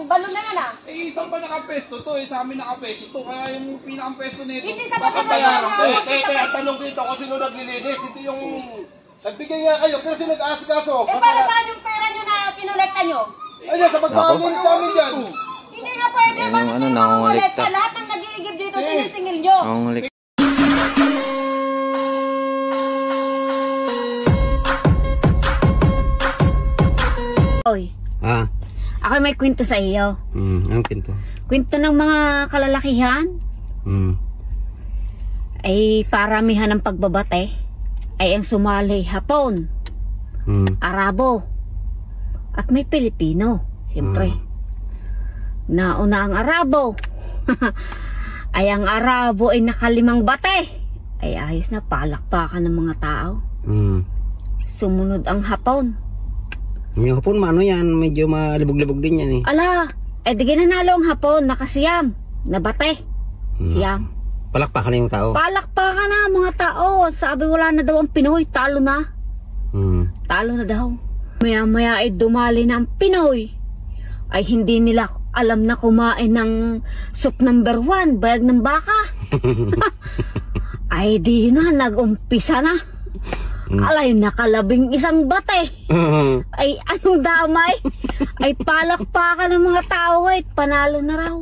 balon na yan ah. Eh, saan ba nakapesto to? Eh, sa amin nakapesto to. Kaya yung pinaka-pesto nito. Hindi sa pagkakayaran. Ang tanong dito kung sino naglilinis. Hindi yung... Nagbigay nga kayo, pero sino nag-aasikaso? Eh, para saan yung pera nyo na kinolekta nyo? Ayun, sa pagpapalinis namin dyan. Hindi nga pwede. Bakit kayo makukolekta? Lahat ng nag-iigib dito, sinisingil nyo. Oy. Ako may kwento sa iyo. Anong kwento? Kwento ng mga kalalakihan. Ay paramihan ng pagbabate ay ang sumali Hapon, Arabo, at may Pilipino. Siyempre. Nauna ang Arabo. Ay ang Arabo ay nakalimang bate. Ay ayos na palakpakan ng mga tao. Sumunod ang Hapon. Yung Hapon, ano yan? Medyo malibog-libog din yan eh. Ala, di ginanalo ang Hapon, nakasiyam, nabate. Siyam. Palakpakan na yung tao. Palakpakan na mga tao. Sabi wala na daw ang Pinoy, talo na. Talo na daw. Maya-maya ay dumali na ang Pinoy. Ay hindi nila alam na kumain ng soup number 1, bayag ng baka. Ay di na, nag-umpisa na. Alay, nakalabing isang bate. Ay, anong damay? Ay, palakpakan ng mga tao at panalo na raw.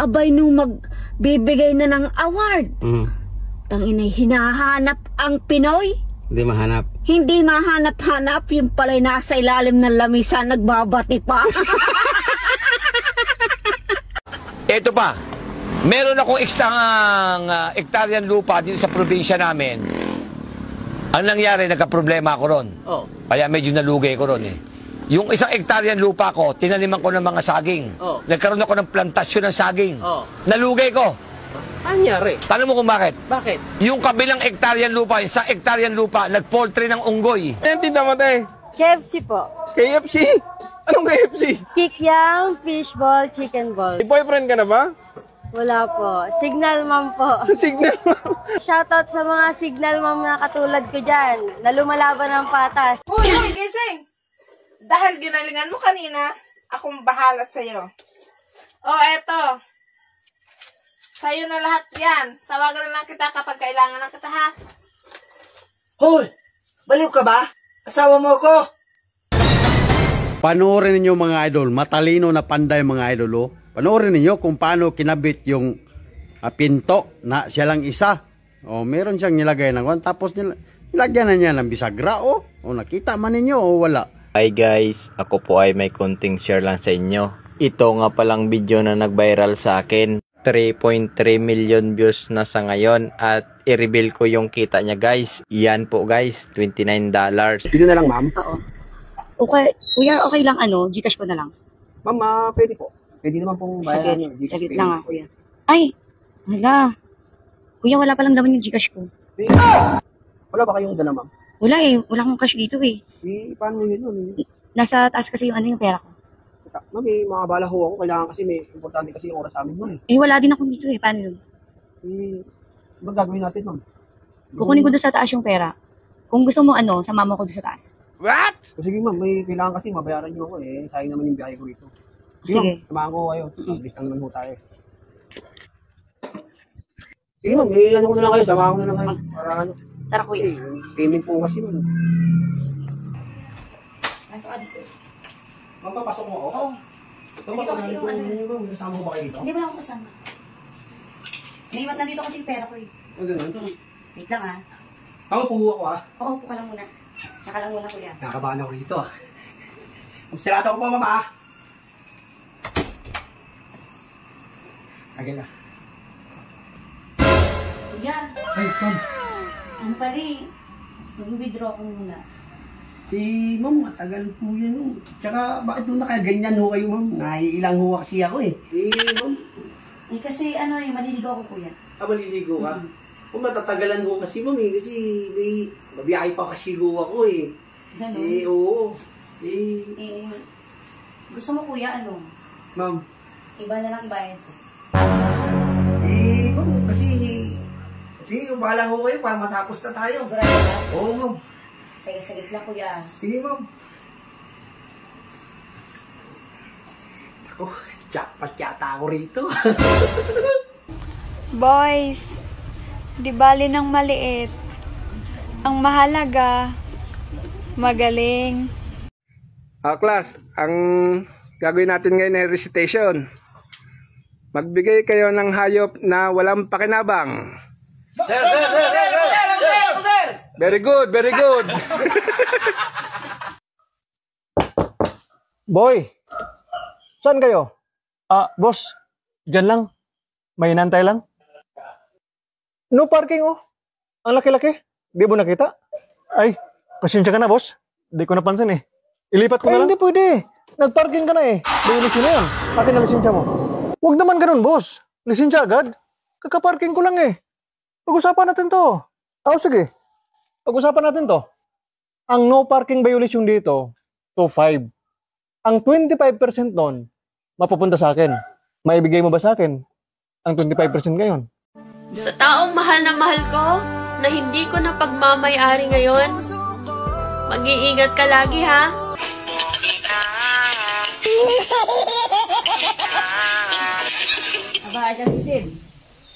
Abay, nung magbibigay na ng award, tanginay, hinahanap ang Pinoy. Hindi mahanap. Hindi mahanap-hanap, yung pala'y nasa ilalim ng lamisa, nagbabati pa. Ito pa, meron akong isang hektaryan lupa dito sa probinsya namin. Ang nangyari, nagka-problema ako ron. Kaya medyo nalugay ko ron eh. Yung isang hektaryan lupa ko, tinaniman ko ng mga saging. Nagkaroon ako ng plantasyon ng saging. Nalugay ko. Anyari? Tanong mo kung bakit? Bakit? Yung kabilang hektaryan lupa, isang hektaryan lupa, nag-poultry ng unggoy. Tinda mo tayo? KFC po. KFC? Anong KFC? Kikyang, fishball, chicken ball. May boyfriend ka na ba? Wala po. Signal mom po. Signal mo. Shoutout sa mga signal mom na katulad ko dyan, na lumalaban ng patas. Uy, gising! Dahil ginalingan mo kanina, akong bahala sa'yo. Eto. Sa'yo na lahat yan. Tawagan na lang kita kapag kailangan na kita, ha? Hoy! Baliw ka ba? Asawa mo ko! Panoorin ninyo mga idol, matalino na panday mga idol, oh. Panoorin ninyo kung paano kinabit yung pinto na siya lang isa. Meron siyang nilagay ng one, tapos nilagyan na niya ng bisagra, nakita man ninyo o wala. Hi guys, ako po ay may konting share lang sa inyo. Ito nga palang video na nag-viral sa akin. 3.3 million views na sa ngayon at i-reveal ko yung kita niya guys. Yan po guys, $29. Dito na lang ma'am? Oo. Okay, kuya, okay lang Gcash ko na lang. Ma'am, pwede po. Pwede naman pong bayaran. Saglit lang kuya. Ay, wala. Kuya, wala palang naman yung Gcash ko. Wala ba kayong dala ma'am? Wala wala akong cash dito eh. Paano yun? Nasa taas kasi yung pera ko. Ma'am, mga bala ho ako. Kailangan kasi may importante kasi yung oras sa amin mo eh. Wala din ako dito eh. Paano yun? Ano gagawin natin ma'am? Kukunin ko doon sa taas yung pera. Kung gusto mo sama mo ko doon sa taas. What? Sige ma'am, may kailangan kasi mabayaran niyo ako eh. Sayang naman yung biyahe ko rito. Sige. Samahan ko kayo. Mabilis lang naman ho tayo. Sige ma'am, may ko na lang kayo. Samahan ko na lang kayo. Para Tara kuya. Payment po kasi ma'am. Pasok ka dito. Ma'am, papasok mo ako? Oo. Nandito kasi yung kasama ko ba kayo dito? Hindi mo lang ako kasama. Naiwan nandito kasi yung pera ko eh. Ganun? Wait lang ah. Ako po ako ah. Oo, upo ka lang muna. Tsaka lang muna kuya. Nakabahan ako rito ah. Observado ko po mama ah. Agad na. Kuya. Ay, ma'am. Ano pala eh. Mag-withdraw ko muna. Ma'am, matagal po yan. Tsaka, bakit doon nakaganyan ho kayo, ma'am? Naiilang ho kasi ako eh. Ma'am. Kasi maliligo ako kuya. Maliligo ka? Kung matatagalan ho kasi, ma'am kasi may mabiyahe pa kasi ho ako eh. Ganun? Oo. Gusto mo kuya, Ma'am. Iba na lang ibayad ko. Ma'am, kasi bahala ho kayo para matapos na tayo. Sigurado ka? Oo, ma'am. Saglit lang kuya. Sige, ma'am. Ako, jackpot yata ako rito. Boys, di bali ng maliit. Ang mahalaga, magaling. Class, ang gagawin natin ngayon ay recitation. Magbigay kayo ng hayop na walang pakinabang. Very good, very good. Boy, saan kayo? Boss, dyan lang. May inantay lang. No parking oh. Ang laki-laki. Di mo nakita? Ay, pasensya ka na boss. Di ko napansin eh. Ilipat ko na lang. Hindi pwede. Nagparking ka na eh. Violation na yan. Akin na lisensya mo. Huwag naman ganun boss. Lisensya agad. Kakaparking ko lang eh. Pag-usapan natin to. Sige. Pag-usapan natin to. Ang no parking violation dito, 2.5. Ang 25% nun, mapupunta sa akin. Maibigay mo ba sa akin ang 25% ngayon? Sa taong mahal na mahal ko, na hindi ko na pagmamayari ngayon, mag-iingat ka lagi ha. Aba, dyan isin.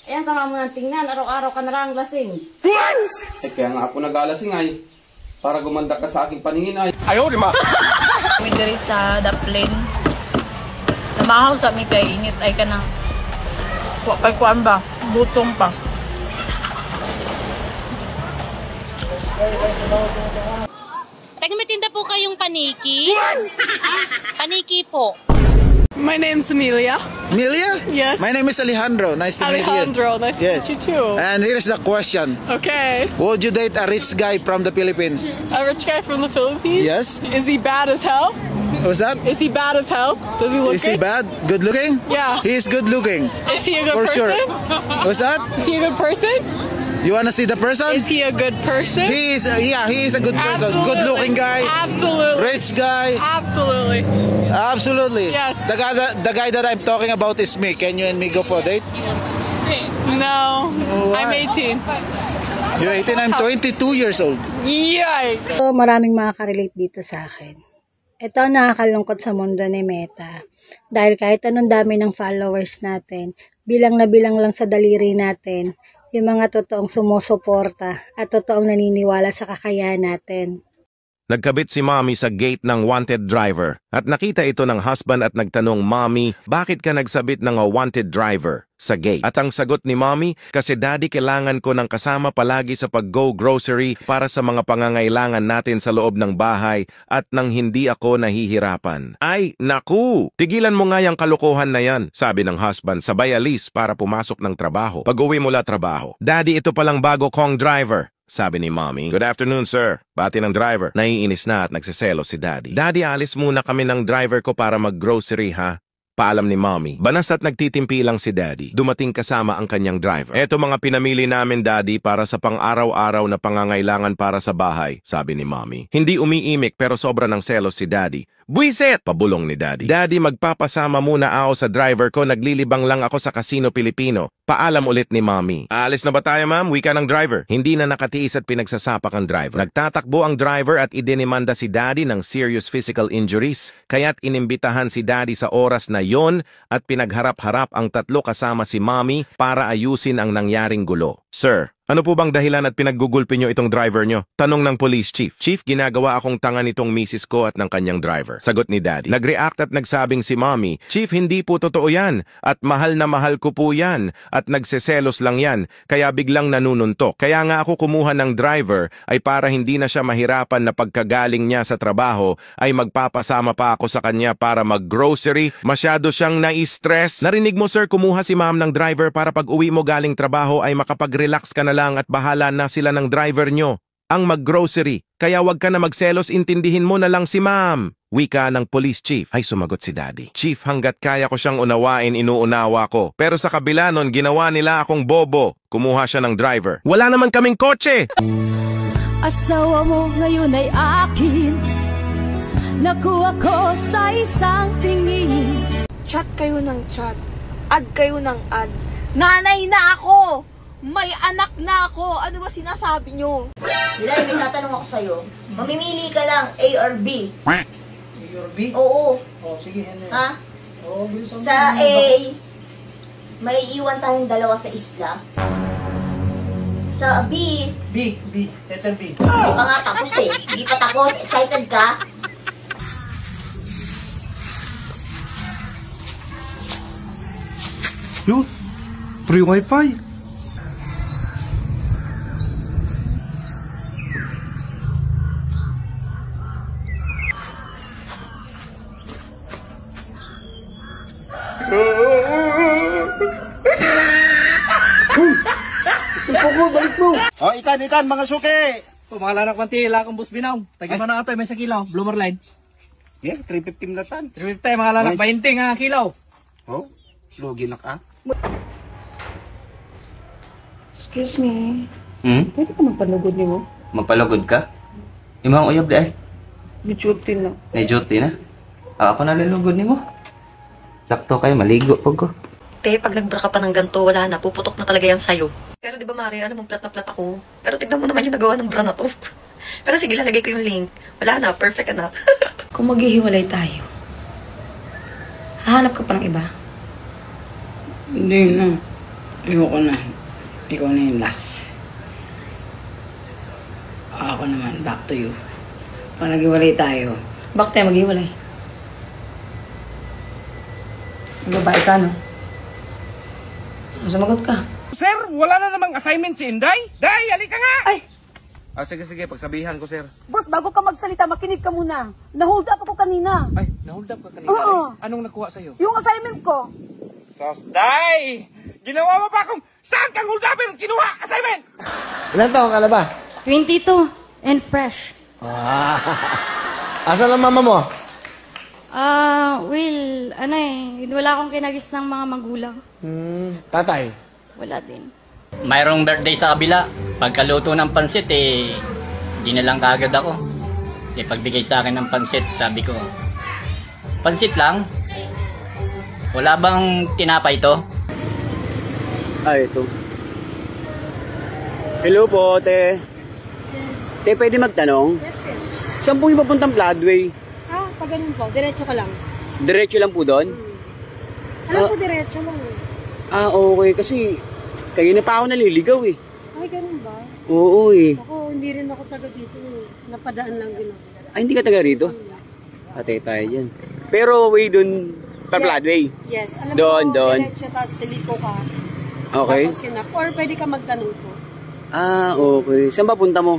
Ayan, sama mo ng tingnan. Araw-araw ka na lang lasing. Kaya nga ako nag-alasing ay, para gumanda ka sa aking paningin ay. Ayaw, di ma! Kami diri sa Daplin. Namahaw sa mi kay ingit ay ka ng kuan ba? Butong pa. Taga may tinda po kayong paniki? Paniki po. My name's Amelia. Amelia? Yes. My name is Alejandro. Nice to meet you. Alejandro, nice to meet you too. And here's the question. Okay. Would you date a rich guy from the Philippines? A rich guy from the Philippines? Yes. Is he bad as hell? What's that? Is he bad as hell? Does he look Is he good? bad? Good looking? Yeah. He is good looking. Is he a good For person? sure. What's that? Is he a good person? You wanna see the person? Is he a good person? He is. Yeah, he is a good person. Good looking guy. Absolutely. Rich guy. Absolutely. Absolutely. Yes. The guy that I'm talking about is me. Can you and me go for a date? No. Why? I'm 18. You're 18. I'm 22 years old. Yikes! So, maraming makaka-relate dito sa akin. Ito ang nakakalungkot sa mundo ni Meta. Dahil kahit anong dami ng followers natin, bilang na bilang lang sa daliri natin, yung mga totoong sumusuporta at totoong naniniwala sa kakayahan natin. Nagkabit si Mommy sa gate ng wanted driver at nakita ito ng husband at nagtanong, Mommy, bakit ka nagsabit ng wanted driver sa gate? At ang sagot ni Mommy, kasi Daddy kailangan ko ng kasama palagi sa pag-go grocery para sa mga pangangailangan natin sa loob ng bahay at nang hindi ako nahihirapan. Ay, naku! Tigilan mo nga yung kalokohan na yan, sabi ng husband, sabay alis para pumasok ng trabaho. Pag-uwi mula trabaho, Daddy, ito palang bago kong driver. Sabi ni Mommy, Good afternoon, sir. Bati ng driver. Naiinis na at nagsiselo si Daddy. Daddy, alis muna kami ng driver ko para mag-grocery, ha? Paalam ni Mommy. Banas at nagtitimpi lang si Daddy. Dumating kasama ang kanyang driver. Eto mga pinamili namin, Daddy, para sa pang-araw-araw na pangangailangan para sa bahay, sabi ni Mommy. Hindi umiimik pero sobra ng selos si Daddy. Buisit! Pabulong ni Daddy. Daddy, magpapasama muna ako sa driver ko. Naglilibang lang ako sa Casino Pilipino. Paalam ulit ni Mommy. Alis na ba tayo, ma'am? Wika ng driver. Hindi na nakatiis at pinagsasapak ang driver. Nagtatakbo ang driver at idinimanda si Daddy ng serious physical injuries. Kaya't inimbitahan si Daddy sa oras na yon at pinagharap-harap ang tatlo kasama si Mommy para ayusin ang nangyaring gulo. Sir, ano po bang dahilan at pinaggugulpi nyo itong driver nyo? Tanong ng police chief. Chief, ginagawa akong tanga nitong misis ko at ng kanyang driver. Sagot ni Daddy. Nag-react at nagsabing si Mommy, Chief, hindi po totoo yan. At mahal na mahal ko po yan. At nagseselos lang yan. Kaya biglang nanununtok. Kaya nga ako kumuha ng driver ay para hindi na siya mahirapan na pagkagaling niya sa trabaho ay magpapasama pa ako sa kanya para mag-grocery. Masyado siyang na-stress. Narinig mo, sir, kumuha si ma'am ng driver para pag uwi mo galing trabaho ay makapag-relax ka na lang at bahala na sila ng driver nyo ang mag-grocery. Kaya wag ka na magselos, intindihin mo na lang si ma'am. Wika ng police chief. Ay, sumagot si Daddy. Chief, hanggat kaya ko siyang unawain, inuunawa ko. Pero sa kabila nun, ginawa nila akong bobo. Kumuha siya ng driver. Wala naman kaming kotse! Asawa mo ngayon ay akin. Nakuha ko sa isang tingin. Chat kayo ng chat. Add kayo ng add. Nanay na ako! May anak na ako! Ano ba sinasabi nyo? Dilay, may tatanong ako sa'yo. Mamimili ka lang A or B. A or B? Oo. Oh, sige. Ano? Ha? Sa A, may iwan tayong dalawa sa isla. Sa B, letter B. Hindi pa nga tapos eh. Hindi pa tapos. Excited ka? Yun, free wifi. Oh, ikan, mga suki. Oh, mga lanak manti, lakang bus binaw. Tagi man na ito, may sa kilaw. Bloomer line. Yeah, 350 na tan. 350, mga lanak, 20 nga kilaw. Oh, lugi na ka. Excuse me. Pwede ka magpalugod ni mo? Magpalugod ka? Imang uyab di ay? May duty na. May duty na? Ako nalulugod ni mo. Sakto kayo, maligo po ko. Te, pag nagbra ka pa ng ganito, wala na. Puputok na talaga yan sa'yo. Pero di ba, Mari, alam mo, plat na plat ako. Pero tignan mo naman yung nagawa ng bra na to. Pero sige, lalagay ko yung link. Wala na, perfect na. Kung maghihiwalay tayo, hahanap ka pa ng iba? Hindi na. Ayoko na. Ikaw na yung last. Ako naman, back to you. Pag naghiwalay tayo. Bakit tayo maghiwalay? Magbabae ka, no? Sumagot ka. Sir, wala na namang assignment si Inday. Day, halika nga! Ay! Sige, pagsabihan ko, sir. Boss, bago ka magsalita, makinig ka muna. Na-hold up ako kanina. Ay, na-hold up ka kanina? Oo. Anong nakuha sa'yo? Yung assignment ko. Sos, Day! Ginawa mo pa akong saan kang hold upin kinuha assignment? Ilan taong ka na ba? 22 and fresh. Asan ang mama mo? Wala akong kinagis ng mga magulang. Tatay? Wala din. Mayroong birthday sa kabila. Pagkaluto ng pansit, di na lang kagad ako. Pagbigay sa akin ng pansit, sabi ko, pansit lang? Wala bang tinapay to? Ito. Hello po, te. Te, pwede magtanong? Yes, sir. Saan po yung papuntang Floodway? Pag ganun po, diretso ka lang. Diretso lang po doon? Alam ko, diretso lang. Okay. Kasi, kayo na pa ako naliligaw eh. Ay, ganun ba? Oo eh. Ako, hindi rin ako taga dito eh. Napadaan lang din ako. Ay, hindi ka taga rito? Patay tayo dyan. Pero way doon, pa Floodway? Yes. Alam doon, mo, diretso, tapos deliko ka. Okay. Tapos yun na. Or pwede ka magtanong po. Okay. Saan ba punta mo?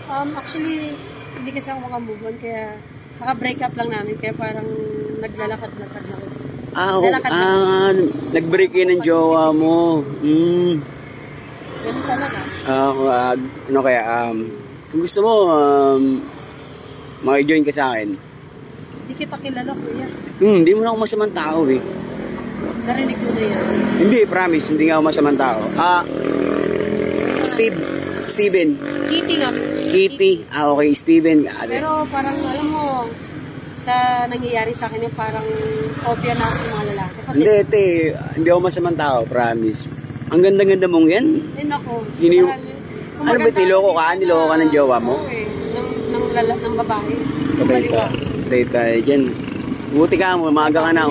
Actually, hindi kasi ako makamove on, kaya naka-break up lang namin, kaya parang naglalakad-lakad lang. Nag-break in ng jowa mo. Ganun talaga. Kung gusto mo, maki-join ka sa akin. Hindi kita kilala, kuya. Hindi mo na ako masamang tao eh. Narinig mo na yan. Hindi, promise, hindi nga ako masamang tao. Steven. Kitty nga. Kitty. Okay, Steven. Pero parang, alam mo, sa nangyayari sa akin yung parang obya na ako sa mga lalaki. Kasi, hindi ako masamang tao, promise. Ang ganda-ganda mong yan. Nako. Ano ba, niloko ka ng jowa mo? Oo eh, ng babae. Patay tayo dyan. Buti ka mo, maaga ka na.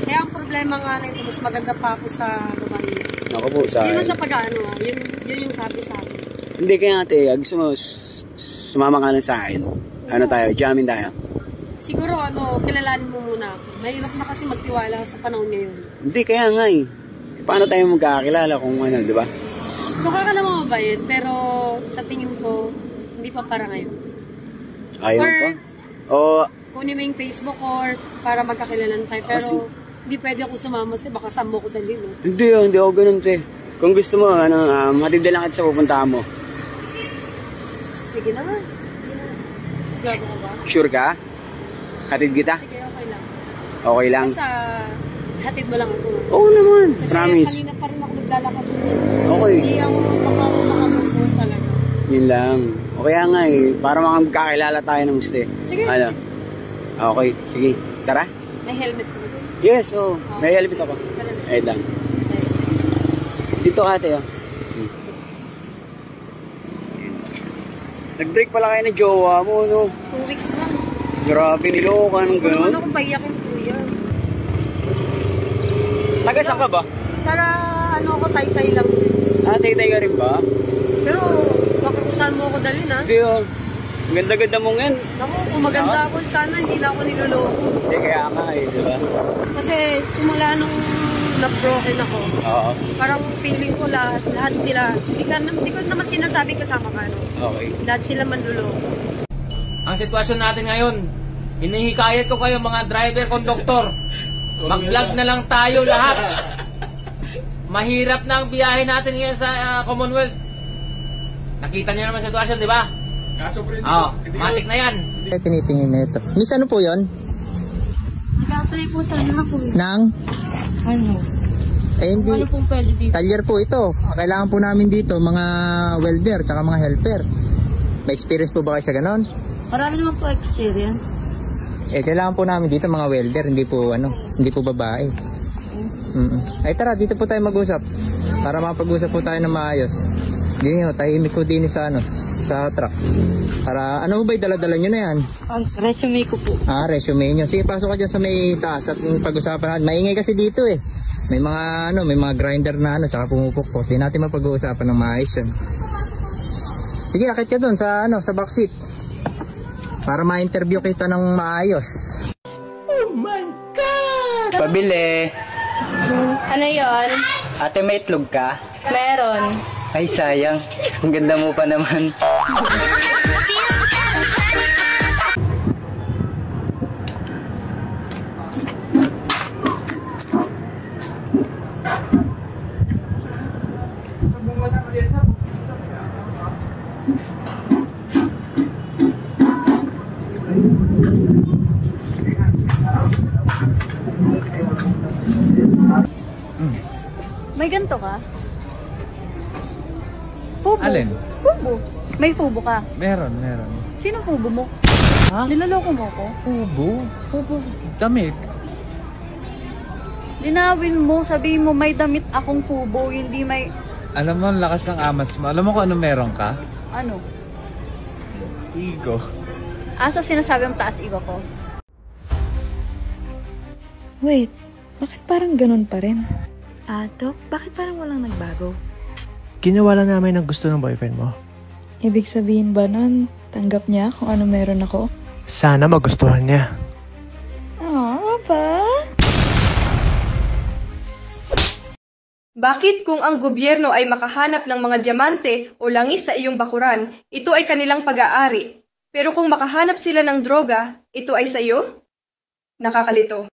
Kaya ang problema nga na ito, mas maganda pa ako sa babae. Ako po, sa Hindi man sa pag-ano, yun yung sabi sa akin. Hindi, kaya ate, gusto mo sumama ka lang sa akin. Ano tayo, jamming tayo. Siguro kilalanin mo muna ako. Mahirap na kasi magtiwala sa panahon ngayon. Hindi, kaya nga eh. Paano tayo magkakilala kung ano, di ba? Mukha ka naman mabait, pero sa tingin ko, hindi pa para ngayon. Ayaw pa? Kunin mo yung Facebook or para magkakilalan tayo. Pero hindi pwede ako sumama kasi baka saan mo ko dali, no? Hindi ako ganun, te. Kung gusto mo, matibda lang kita sa pupuntahan mo. Sige naman. Sigurado ka ba? Sure ka? Hatid kita? Sige, okay lang. Okay lang? Basta, hatid mo lang ako. Oo naman, kasi promise. Kasi kanina pa rin ako naglalakad. Okay. Hindi ako makamove talaga. Yun lang. O kaya nga eh, para makakilala tayo ng gusto eh. Sige. Okay, sige. Tara? May helmet ko. Yes, may helmet ako. Ayun lang. Dito ate, Nag-break pala kayo ng jowa mo, no? 2 weeks lang. Grabe, niloko ka ng gano'n. Ano kung paiyakin, kuya? Taga saan ka ba? Taga ano ako, Taytay lang. Ah, Taytay ka rin ba? Pero, bakit kung saan mo ako dalhin ha? Hindi oh. Ganda-ganda mo ngayon. Naku, kung maganda ako, sana hindi na ako niloloko. Hindi, kaya nga eh, di ba? Kasi simula nung na-broken ako, parang feeling ko lahat sila, hindi ko naman sinasabing kasama ka, no? Okay. Lahat sila manluloko. Ang sitwasyon natin ngayon, hinihikayat ko kayo mga driver, konduktor. Mag-vlog na lang tayo lahat. Mahirap na ang biyahe natin ngayon sa Commonwealth. Nakita niyo naman sitwasyon, di ba? Matik na yan. Tinitingin na ito. Miss, ano po yun? Nag-apply po sana ako. Nang? Ano? Hindi. Ano pong pwede dito? Talyer po ito. Kailangan po namin dito, mga welder, tsaka mga helper. May experience po ba kayo sa ganon? Marami naman po experience. Kailangan po namin dito mga welder, hindi po babae. Ay tara, dito po tayo mag-usap. Para mapag-usap po tayo ng maayos. Hindi nyo, tahimik ko din sa truck. Para, ano ba dala-dala nyo na yan? Ang resume ko po. Resume nyo. Sige, pasok ka dyan sa may taas at pag-usapan natin. Maingay kasi dito eh. May mga grinder na tsaka pumupukpok. Hindi natin mapag-uusapan ng maayos yun. Sige, akit ka dun sa backseat. Para ma-interview kita ng maayos. Oh my God! Pabili. Ano yon? Ate, may itlog ka? Meron. Ay, sayang. Ang ganda mo pa naman. May ganito ka? Fubo. Alin? Fubo. May fubo ka? Meron. Sino fubo mo? Ha? Niloloko mo ko? Fubo? Damit. Linawin mo, sabihin mo may damit akong fubo, hindi may... Alam mo, ang lakas ng amats mo. Alam mo kung ano meron ka? Ano? Ego. So sinasabi ang taas ego ko? Wait, bakit parang ganun pa rin? Dok, bakit parang walang nagbago? Ginawa lang namin ang gusto ng boyfriend mo. Ibig sabihin ba nun, tanggap niya kung ano meron ako? Sana magustuhan niya. Papa? Bakit kung ang gobyerno ay makahanap ng mga diamante o langis sa iyong bakuran, ito ay kanilang pag-aari. Pero kung makahanap sila ng droga, ito ay sa iyo? Nakakalito.